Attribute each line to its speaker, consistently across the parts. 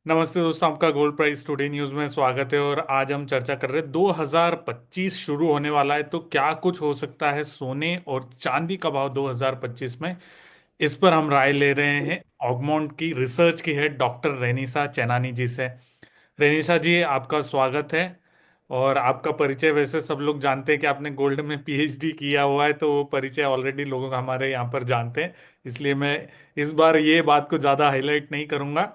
Speaker 1: नमस्ते दोस्तों, आपका गोल्ड प्राइस टुडे न्यूज में स्वागत है। और आज हम चर्चा कर रहे हैं 2025 शुरू होने वाला है, तो क्या कुछ हो सकता है सोने और चांदी का भाव 2025 में। इस पर हम राय ले रहे हैं ऑगमोंट की रिसर्च की हेड डॉक्टर रेनिसा चेनानी जी से। रेनिसा जी, आपका स्वागत है। और आपका परिचय वैसे सब लोग जानते हैं कि आपने गोल्ड में पीएचडी किया हुआ है, तो वो परिचय ऑलरेडी लोग हमारे यहाँ पर जानते हैं। इसलिए मैं इस बार ये बात को ज़्यादा हाईलाइट नहीं करूंगा।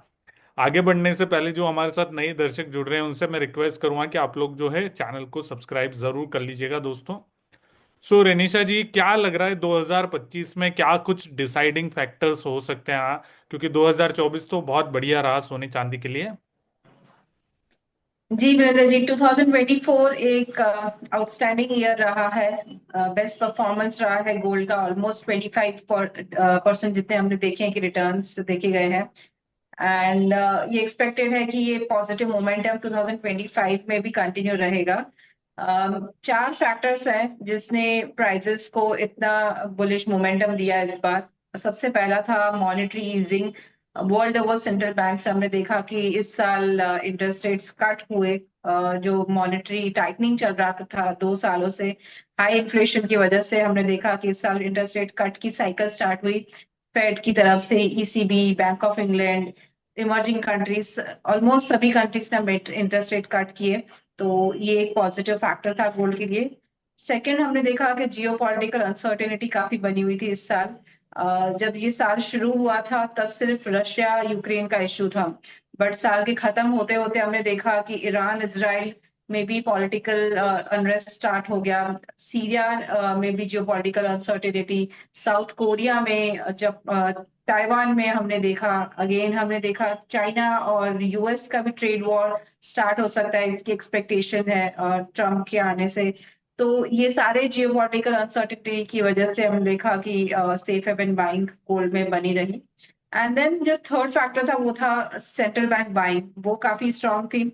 Speaker 1: आगे बढ़ने से पहले जो हमारे साथ नए दर्शक जुड़ रहे हैं उनसे मैं रिक्वेस्ट करूंगा कि आप लोग जो है चैनल को सब्सक्राइब जरूर कर लीजिएगा दोस्तों। सो रेनिशा जी, क्या लग रहा है 2025 में क्या कुछ डिसाइडिंग फैक्टर्स हो सकते हैं? क्योंकि 2024 तो बहुत बढ़िया रहा सोने चांदी के लिए।
Speaker 2: जी ब्रदर जी, 2024 एक आउटस्टैंडिंग ईयर रहा है। बेस्ट परफॉर्मेंस रहा है गोल्ड का। ऑलमोस्ट 25% जितने हमने देखे हैं कि रिटर्न्स देखे गए हैं। एंड ये एक्सपेक्टेड है कि ये पॉजिटिव मोमेंटम 2025 में भी कंटिन्यू रहेगा। चार फैक्टर्स हैं जिसने प्राइजेस को इतना बुलिश मोमेंटम दिया इस बार। सबसे पहला था monetary easing. World over central bank से हमने देखा कि इस साल इंटरेस्ट रेट्स कट हुए। जो मॉनेटरी टाइटनिंग चल रहा था 2 सालों से, हाई इन्फ्लेशन की वजह से हमने देखा कि इस साल इंटरेस्ट रेट कट की साइकिल स्टार्ट हुई। फेड की तरफ से, ECB, bank of England, emerging countries, almost सभी कंट्रीज ने इंटरेस्ट रेट कट किए। तो ये एक पॉजिटिव फैक्टर था गोल्ड के लिए। सेकंड, हमने देखा कि जियो पॉलिटिकल अनसर्टेनिटी काफी बनी हुई थी इस साल। जब ये साल शुरू हुआ था तब सिर्फ रशिया यूक्रेन का इश्यू था। बट साल के खत्म होते होते हमने देखा कि ईरान इजराइल में भी पॉलिटिकल अनरेस्ट स्टार्ट हो गया। सीरिया में भी जियो पॉलिटिकल अनसर्टेनिटी। साउथ कोरिया में, जब ताइवान में हमने देखा। अगेन हमने देखा चाइना और यूएस का भी ट्रेड वॉर स्टार्ट हो सकता है, इसकी एक्सपेक्टेशन है ट्रम्प के आने से। तो ये सारे जियोपॉलिटिकल अनसर्टिनिटी की वजह से हमने देखा कि सेफ हेवन बाइंग गोल्ड में बनी रही। एंड देन जो थर्ड फैक्टर था वो था सेंट्रल बैंक बाइंग, वो काफी स्ट्रांग थी।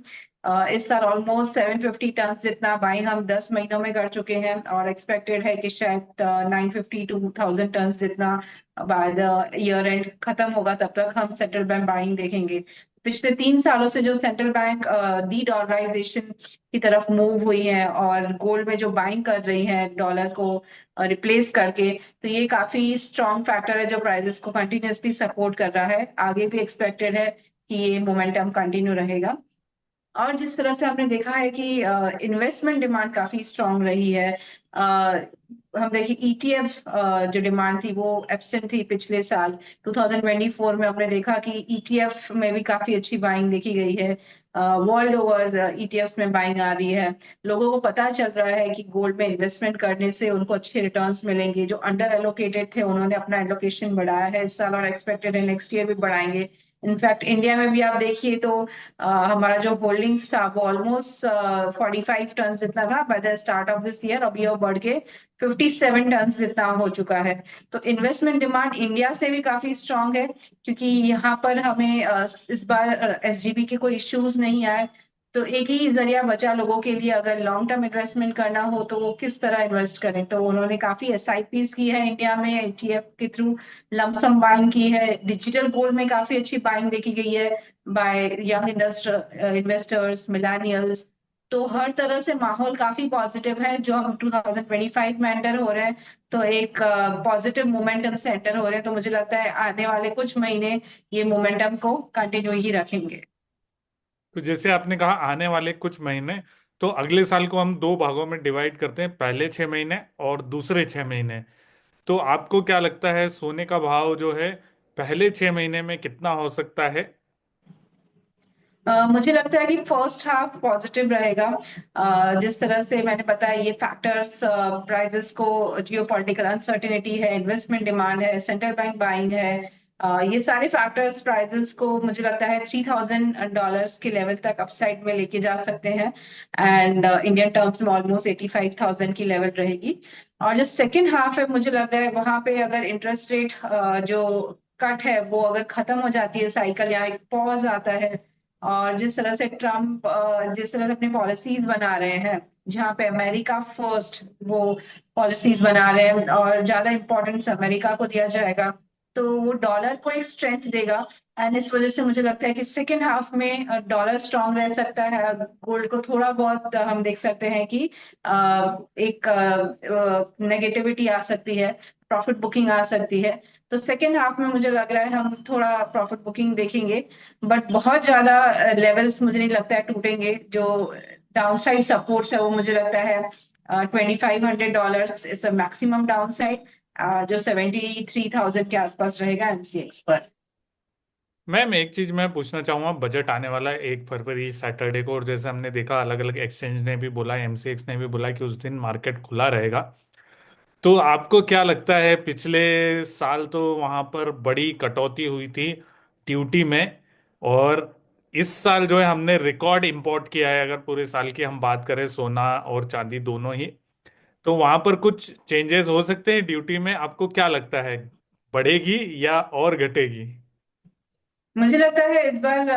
Speaker 2: इस साल ऑलमोस्ट 750 टन जितना बाइंग हम 10 महीनों में कर चुके हैं, और एक्सपेक्टेड है कि शायद 950 to 1000 टन जितना बाय द ईयर एंड खत्म होगा तब तक हम सेंट्रल बैंक बाइंग देखेंगे। पिछले 3 सालों से जो सेंट्रल बैंक डी डॉलराइजेशन की तरफ मूव हुई है और गोल्ड में जो बाइंग कर रही है डॉलर को रिप्लेस करके, तो ये काफी स्ट्रॉन्ग फैक्टर है जो प्राइसेस को कंटिन्यूअसली सपोर्ट कर रहा है। आगे भी एक्सपेक्टेड है कि ये मोमेंटम कंटिन्यू रहेगा। और जिस तरह से हमने देखा है कि इन्वेस्टमेंट डिमांड काफी स्ट्रांग रही है। हम देखिए ईटीएफ जो डिमांड थी वो एब्सेंट थी पिछले साल। 2024 में हमने देखा कि ईटीएफ में भी काफी अच्छी बाइंग देखी गई है। वर्ल्ड ओवर ईटीएफ में बाइंग आ रही है। लोगों को पता चल रहा है कि गोल्ड में इन्वेस्टमेंट करने से उनको अच्छे रिटर्न्स मिलेंगे। जो अंडर एलोकेटेड थे उन्होंने अपना एलोकेशन बढ़ाया है इस साल, और एक्सपेक्टेड है नेक्स्ट ईयर भी बढ़ाएंगे। इनफैक्ट इंडिया में भी आप देखिए तो हमारा जो होल्डिंग्स था वो ऑलमोस्ट 45 टन जितना था by the start of this year. अभी वो बढ़ के 57 टन जितना हो चुका है। तो इन्वेस्टमेंट डिमांड इंडिया से भी काफी स्ट्रांग है, क्योंकि यहाँ पर हमें इस बार एसजीबी के कोई इश्यूज नहीं आए। तो एक ही जरिया बचा लोगों के लिए, अगर लॉन्ग टर्म इन्वेस्टमेंट करना हो तो वो किस तरह इन्वेस्ट करें। तो उन्होंने काफी एसआईपीस की है इंडिया में एटीएफ के थ्रू, लमसम बाइंग की है। डिजिटल गोल्ड में काफी अच्छी बाइंग देखी गई है बाय यंग इन्वेस्टर्स, मिलेनियल्स। तो हर तरह से माहौल काफी पॉजिटिव है जो हम 2025 में एंटर हो रहे हैं। तो एक पॉजिटिव मोमेंटम से एंटर हो रहे हैं, तो मुझे लगता है आने वाले कुछ महीने ये मोमेंटम को कंटिन्यू ही रखेंगे।
Speaker 1: तो जैसे आपने कहा आने वाले कुछ महीने, तो अगले साल को हम दो भागों में डिवाइड करते हैं, पहले 6 महीने और दूसरे 6 महीने। तो आपको क्या लगता है सोने का भाव जो है पहले 6 महीने में कितना हो सकता है?
Speaker 2: मुझे लगता है कि फर्स्ट हाफ पॉजिटिव रहेगा। जिस तरह से मैंने बताया ये फैक्टर्स, प्राइजेस को, जियोपॉलिटिकल अनसर्टेनिटी है, इन्वेस्टमेंट डिमांड है, सेंट्रल बैंक बाइंग है, ये सारे फैक्टर्स प्राइजेस को मुझे लगता है $3000 के लेवल तक अपसाइड में लेके जा सकते हैं। एंड इंडियन टर्म्स में ऑलमोस्ट 85,000 की लेवल रहेगी। और जो सेकेंड हाफ है मुझे लग रहा है वहां पे अगर इंटरेस्ट रेट जो कट है वो अगर खत्म हो जाती है साइकिल, या एक पॉज आता है, और जिस तरह से ट्रम्प जिस तरह से अपनी पॉलिसीज बना रहे हैं, जहाँ पे अमेरिका फर्स्ट वो पॉलिसीज बना रहे हैं और ज्यादा इम्पोर्टेंस अमेरिका को दिया जाएगा। तो वो डॉलर को एक स्ट्रेंथ देगा। एंड इस वजह से मुझे लगता है कि सेकेंड हाफ में डॉलर स्ट्रांग रह सकता है, और गोल्ड को थोड़ा बहुत हम देख सकते हैं कि एक नेगेटिविटी आ सकती है, प्रॉफिट बुकिंग आ सकती है। तो सेकेंड हाफ में मुझे लग रहा है हम थोड़ा प्रॉफिट बुकिंग देखेंगे, बट बहुत ज्यादा लेवल्स मुझे नहीं लगता है टूटेंगे। जो डाउनसाइड सपोर्ट्स है वो मुझे लगता है $2,500 इज अ मैक्सिमम डाउनसाइड, जो 73,000 के आसपास रहेगा एमसीएक्स पर।
Speaker 1: मैम एक चीज मैं पूछना चाहूंगा, बजट आने वाला है 1 फरवरी सैटरडे को, और जैसे हमने देखा अलग अलग एक्सचेंज ने भी बोला, एमसीएक्स ने भी बोला कि उस दिन मार्केट खुला रहेगा। तो आपको क्या लगता है, पिछले साल तो वहां पर बड़ी कटौती हुई थी ड्यूटी में, और इस साल जो है हमने रिकॉर्ड इंपोर्ट किया है, अगर पूरे साल की हम बात करें सोना और चांदी दोनों ही, तो वहां पर कुछ चेंजेस हो सकते हैं ड्यूटी में, आपको क्या लगता है, बढ़ेगी या और घटेगी?
Speaker 2: मुझे लगता है इस बार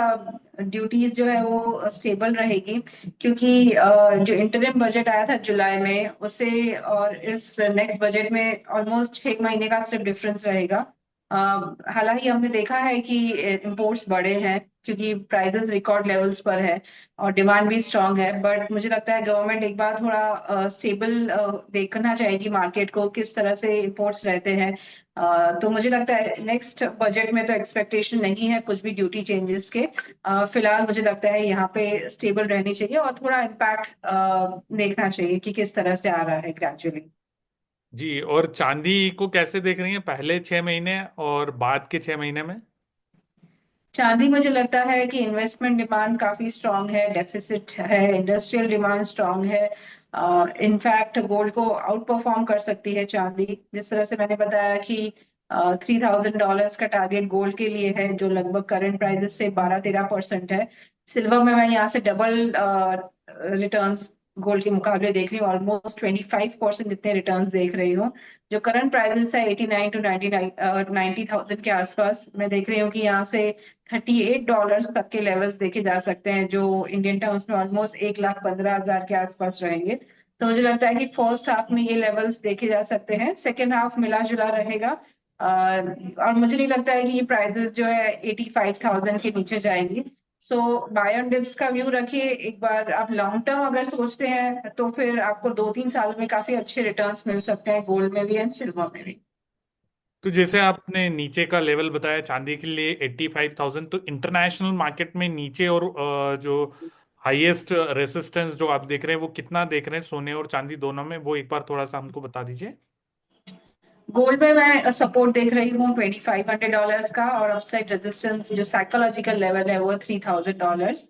Speaker 2: ड्यूटीज जो है वो स्टेबल रहेगी, क्योंकि जो इंटरिम बजट आया था जुलाई में उससे और इस नेक्स्ट बजट में ऑलमोस्ट 6 महीने का सिर्फ डिफरेंस रहेगा। अ, हालांकि हमने देखा है कि इंपोर्ट्स बढ़े हैं क्योंकि प्राइसेस रिकॉर्ड लेवल्स पर है और डिमांड भी स्ट्रांग है, बट मुझे लगता है गवर्नमेंट एक बार थोड़ा स्टेबल देखना चाहेगी मार्केट को, किस तरह से इंपोर्ट्स रहते हैं। तो मुझे लगता है नेक्स्ट बजट में तो एक्सपेक्टेशन नहीं है कुछ भी ड्यूटी चेंजेस के। फिलहाल मुझे लगता है यहाँ पे स्टेबल रहनी चाहिए और थोड़ा इम्पैक्ट देखना चाहिए कि किस तरह से आ रहा है ग्रेजुअली।
Speaker 1: जी, और चांदी को कैसे देख रही हैं, पहले 6 महीने और बाद के 6 महीने में?
Speaker 2: चांदी मुझे लगता है कि इन्वेस्टमेंट डिमांड काफी स्ट्रांग है, डेफिसिट है, इंडस्ट्रियल डिमांड स्ट्रांग है। इनफैक्ट गोल्ड को आउट परफॉर्म कर सकती है चांदी, जिस तरह से मैंने बताया कि $3,000 का टारगेट गोल्ड के लिए है, जो लगभग करंट प्राइसेस से 12-13% है। सिल्वर में मैं यहाँ से डबल रिटर्न्स गोल्ड के मुकाबले देख रही हूँ, ऑलमोस्ट 25% जितने रिटर्न्स देख रही हूँ। जो करंट प्राइसेस है 89 to 90,000 के आसपास, मैं देख रही हूँ कि यहाँ से $38 तक के लेवल्स देखे जा सकते हैं, जो इंडियन टर्म्स में ऑलमोस्ट 1,15,000 के आसपास रहेंगे। तो मुझे लगता है कि फर्स्ट हाफ में ये लेवल्स देखे जा सकते हैं, सेकेंड हाफ मिला जुला रहेगा। और मुझे नहीं लगता है कि ये प्राइसेस जो है 85,000 के नीचे जाएंगी। सो बाय ऑन डिप्स का व्यू रखिए एक बार। आप लॉन्ग टर्म अगर सोचते हैं तो फिर आपको 2-3 साल में काफी अच्छे रिटर्न्स मिल सकते हैं, गोल्ड में भी एंड सिल्वर में भी।
Speaker 1: तो जैसे आपने नीचे का लेवल बताया चांदी के लिए 85,000, तो इंटरनेशनल मार्केट में नीचे और जो हाईएस्ट रेसिस्टेंस जो आप देख रहे हैं वो कितना देख रहे हैं, सोने और चांदी दोनों में, वो एक बार थोड़ा सा हमको बता दीजिए।
Speaker 2: गोल्ड में मैं सपोर्ट देख रही हूँ $2,500 का, और अपसाइड रेजिस्टेंस जो साइकोलॉजिकल लेवल है वो $3,000।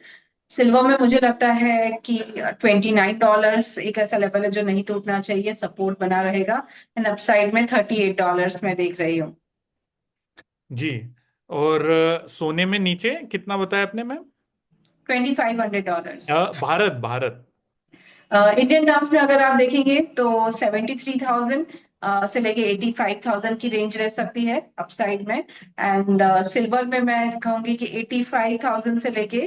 Speaker 2: सिल्वर में मुझे लगता है कि $29 एक ऐसा लेवल है जो नहीं टूटना चाहिए, सपोर्ट बना रहेगा। एंड अपसाइड में $38 मैं देख रही हूँ।
Speaker 1: जी, और सोने में नीचे कितना बताया आपने ma'am?
Speaker 2: $2,500।
Speaker 1: Bharat Bharat.
Speaker 2: Indian terms में अगर आप देखेंगे तो 73,000 से लेके 85,000 की रेंज रह सकती है अपसाइड में। एंड सिल्वर में मैं कहूंगी कि 85,000 से लेके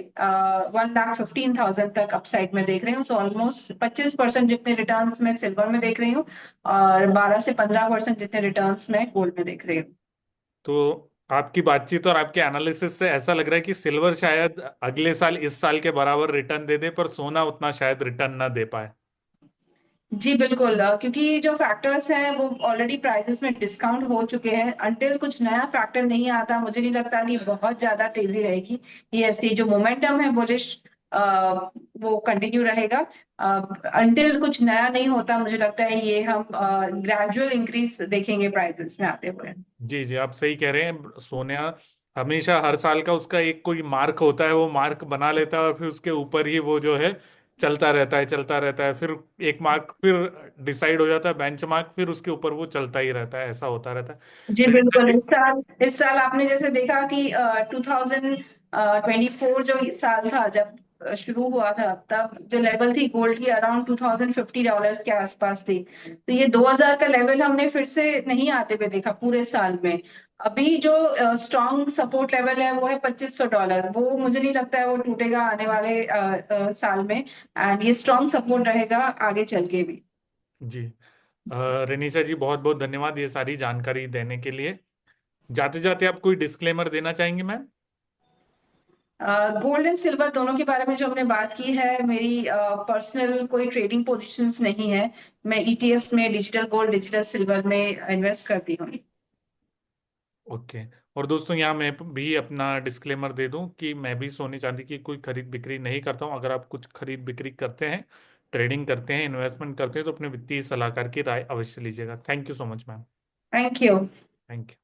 Speaker 2: 1,15,000 तक अपसाइड में देख रही हूँ। सो ऑलमोस्ट 25% जितने रिटर्न्स मैं सिल्वर में देख रही हूँ, और 12 से 15% जितने रिटर्न्स मैं गोल्ड में देख रही हूँ।
Speaker 1: तो आपकी बातचीत और आपके एनालिसिस से ऐसा लग रहा है कि सिल्वर शायद अगले साल इस साल के बराबर रिटर्न दे दे, पर सोना उतना शायद रिटर्न ना दे पाए।
Speaker 2: जी बिल्कुल, क्योंकि जो फैक्टर्स हैं वो ऑलरेडी प्राइसेस में डिस्काउंट हो चुके हैं। अंटिल कुछ नया फैक्टर नहीं आता मुझे नहीं लगता कि बहुत ज्यादा तेजी रहेगी। ये ऐसी जो मोमेंटम है बुलिश, वो कंटिन्यू रहेगा। अंटिल कुछ नया नहीं होता मुझे लगता है ये हम ग्रेजुअल इंक्रीज देखेंगे प्राइसेस में आते हुए।
Speaker 1: जी जी, आप सही कह रहे हैं, सोना हमेशा हर साल का उसका एक कोई मार्क होता है, वो मार्क बना लेता है और फिर उसके ऊपर ही वो जो है चलता रहता है, चलता रहता है, फिर एक मार्क फिर डिसाइड हो जाता है, बेंच मार्क, फिर उसके ऊपर वो चलता ही रहता है, ऐसा होता रहता है।
Speaker 2: जी
Speaker 1: रीना
Speaker 2: बिल्कुल,
Speaker 1: जी।
Speaker 2: इस साल आपने जैसे देखा कि 2024 जो साल था जब शुरू हुआ था, तब जो लेवल थी गोल्ड की अराउंड $2,050 के आसपास थी। तो ये 2000 का लेवल हमने फिर से नहीं आते हुए देखा पूरे साल में। अभी जो स्ट्रॉन्ग सपोर्ट लेवल है वो है $2,500, वो मुझे नहीं लगता है वो टूटेगा आने वाले साल में। एंड ये स्ट्रॉन्ग सपोर्ट रहेगा आगे चल के भी।
Speaker 1: जी, रेनिशा जी बहुत बहुत धन्यवाद ये सारी जानकारी देने के लिए। जाते जाते आप कोई डिस्क्लेमर देना चाहेंगे मैम?
Speaker 2: गोल्ड एंड सिल्वर दोनों के बारे में जो हमने बात की है, मेरी पर्सनल कोई ट्रेडिंग पोजीशंस नहीं है। मैं ईटीएफ्स में डिजिटल गोल्ड, डिजिटल सिल्वर में इन्वेस्ट करती हूँ।
Speaker 1: ओके। और दोस्तों यहाँ मैं भी अपना डिस्क्लेमर दे दूं कि मैं भी सोने चांदी की कोई खरीद बिक्री नहीं करता हूँ। अगर आप कुछ खरीद बिक्री करते हैं, ट्रेडिंग करते हैं, इन्वेस्टमेंट करते हैं, तो अपने वित्तीय सलाहकार की राय अवश्य लीजिएगा। Thank you so much ma'am.
Speaker 2: Thank you.
Speaker 1: Thank you.